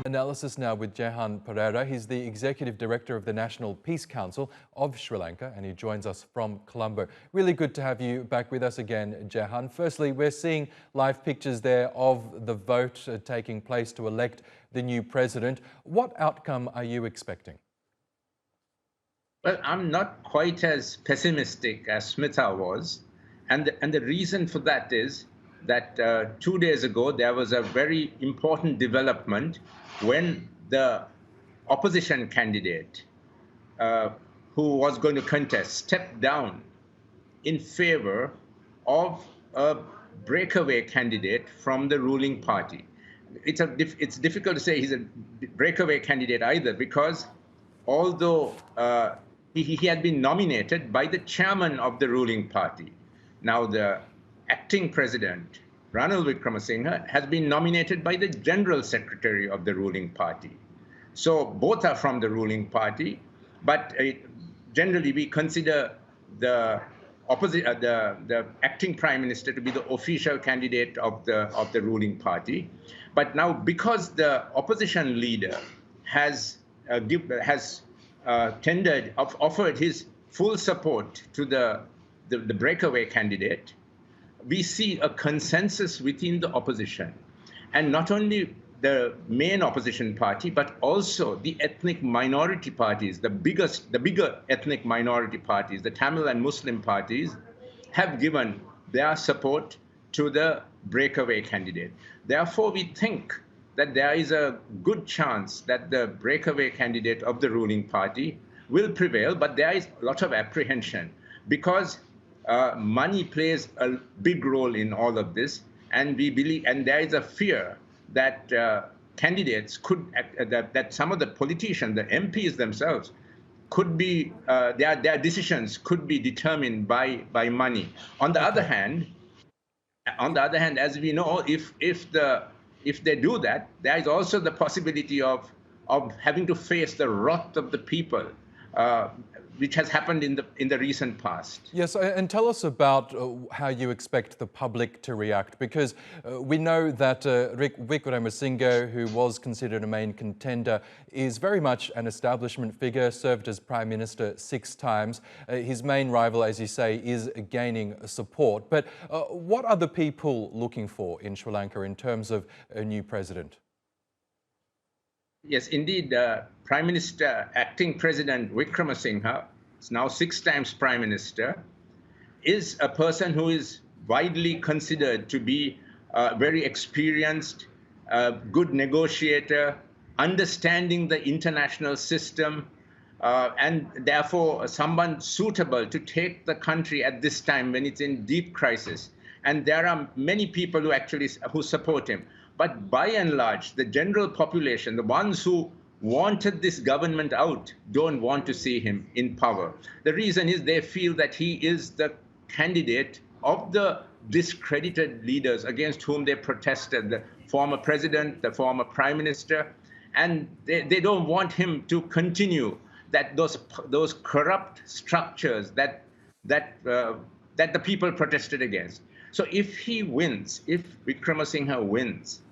Analysis now with Jehan Perera. He's the Executive Director of the National Peace Council of Sri Lanka, and he joins us from Colombo. Really good to have you back with us again, Jehan. Firstly, we're seeing live pictures there of the vote taking place to elect the new president. What outcome are you expecting? Well, I'm not quite as pessimistic as Smitha was. And the reason for that is that 2 days ago, there was a very important development when the opposition candidate who was going to contest stepped down in favor of a breakaway candidate from the ruling party. It's difficult to say he's a breakaway candidate either, because although he had been nominated by the chairman of the ruling party. Now the acting president, Ranil Wickremesinghe, has been nominated by the general secretary of the ruling party. So both are from the ruling party, but generally we consider the the acting prime minister to be the official candidate of the ruling party. But now, because the opposition leader has offered his full support to the breakaway candidate, we see a consensus within the opposition, and not only the main opposition party, but also the ethnic minority parties, the bigger ethnic minority parties, the Tamil and Muslim parties, have given their support to the breakaway candidate. Therefore, we think that there is a good chance that the breakaway candidate of the ruling party will prevail, but there is a lot of apprehension because money plays a big role in all of this, and we believe, and there is a fear that candidates could, that some of the politicians, the MPs themselves, could be, their decisions could be determined by money. On the other hand, as we know, if they do that, there is also the possibility of having to face the wrath of the people, which has happened in the recent past. Yes, and tell us about how you expect the public to react, because we know that Wickremesinghe, who was considered a main contender, is very much an establishment figure, served as Prime Minister 6 times. His main rival, as you say, is gaining support. But what are the people looking for in Sri Lanka in terms of a new president? Yes, indeed. Prime Minister, acting President Wickremesinghe, is now 6 times Prime Minister, is a person who is widely considered to be very experienced, good negotiator, understanding the international system, and therefore someone suitable to take the country at this time when it's in deep crisis. And there are many people who support him. But by and large, the general population, the ones who wanted this government out, don't want to see him in power. The reason is they feel that he is the candidate of the discredited leaders against whom they protested, the former president, the former prime minister, and they don't want him to continue those corrupt structures that the people protested against. So if he wins, if Wickremesinghe wins,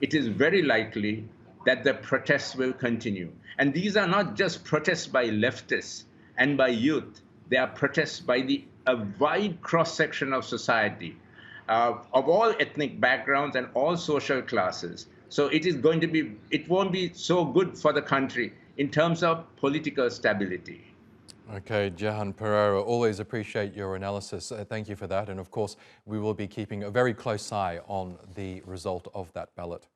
it is very likely that the protests will continue. And these are not just protests by leftists and by youth. They are protests by a wide cross-section of society, of all ethnic backgrounds and all social classes. So it won't be so good for the country in terms of political stability. Okay, Jehan Perera, always appreciate your analysis. Thank you for that. And of course, we will be keeping a very close eye on the result of that ballot.